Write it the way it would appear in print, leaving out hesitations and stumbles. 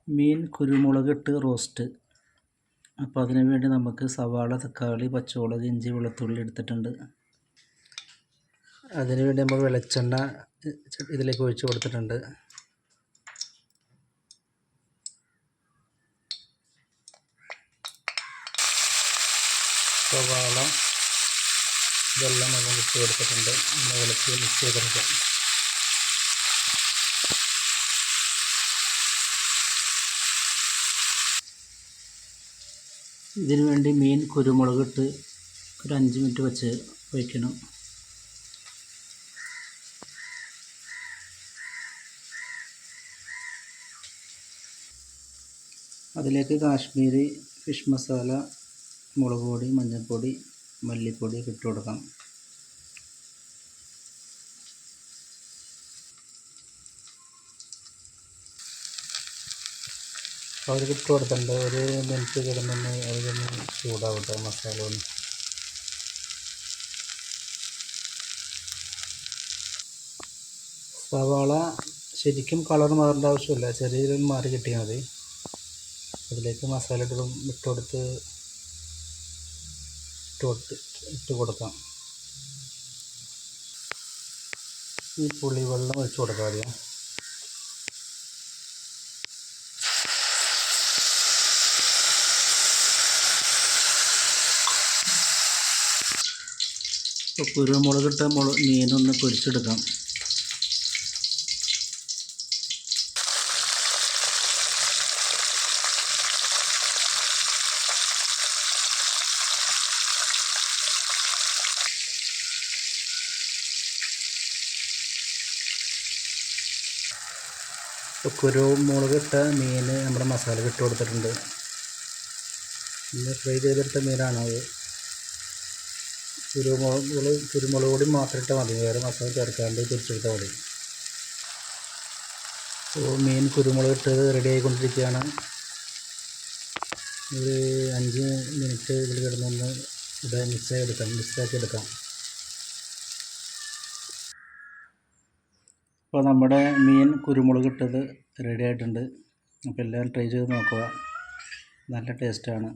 മീൻ കുരുമുളകിട്ട് roast. അപ്പോൾ അതിനു വേണ്ടി നമുക്ക് സവാള, തക്കാളി, പച്ചമുളക്, ഇഞ്ചി, വെളുത്തുള്ളി എടുത്തിട്ടുണ്ട്. അതിനുവേണ്ടി നമ്മൾ വെളിച്ചെണ്ണ ഇതിലേക്ക് ഒഴിച്ച് കൊടുത്തിട്ടുണ്ട്. സവാള ഇതെല്ലാം നമ്മൾ ഇട്ട് കൊടുത്തിട്ടുണ്ട്. നമ്മൾ വെളുത്തുള്ളി മിക്സ് ചെയ്തെടുക്കാം. ഇതിനു വേണ്ടി മീൻ കുരുമുളകിട്ട് ഒരു 5 മിനിറ്റ് വെച്ച് വയ്ക്കണം. അതിലേക്ക് കാശ്മീരി ഫിഷ് മസാല, മുളക് പൊടി, മഞ്ഞൾപ്പൊടി, മല്ലിപ്പൊടി ഒക്കെ ഇട്ട് കൊടുക്കാം. അവർക്ക് ഇട്ട് കൊടുത്തിട്ടുണ്ട്. ഒരു മിനിറ്റ് കിടന്നൊന്ന് അതൊന്ന് ചൂടാവട്ടെ മസാല ഒന്ന്. സവാള ശരിക്കും കളർ മാറേണ്ട ആവശ്യമില്ല, ചെറിയൊരു മാറി കിട്ടിയാൽ മതി. അതിലേക്ക് മസാല ഇട്ട് കൊടുക്കാം. ഈ പുളിവെള്ളം ഒഴിച്ച് കൊടുക്കാം ആദ്യം. ഇപ്പോൾ കുരുമുളകിട്ട മീനൊന്ന് പൊരിച്ചെടുക്കാം. ഇപ്പോൾ കുരുമുളകിട്ട മീൻ നമ്മുടെ മസാല ഇട്ട് കൊടുത്തിട്ടുണ്ട്. പിന്നെ ഫ്രൈ ചെയ്തെടുത്ത മീനാണത്. കുരുമുളക് പൊടി മാത്രം ഇട്ടാൽ മതി, വേറെ മസാല ചേർക്കാണ്ട് പൊരിച്ചെടുത്താൽ മതി. അപ്പോൾ മീൻ കുരുമുളക് ഇട്ട് റെഡി ആയിക്കൊണ്ടിരിക്കുകയാണ്. ഒരു 5 മിനിറ്റ് ഇതിൽ കിടന്നൊന്ന് മിക്സാക്കി എടുക്കാം. അപ്പോൾ നമ്മുടെ മീൻ കുരുമുളക് ഇട്ടത് റെഡി ആയിട്ടുണ്ട്. അപ്പോൾ എല്ലാവരും ട്രൈ ചെയ്ത് നോക്കുക, നല്ല ടേസ്റ്റാണ്.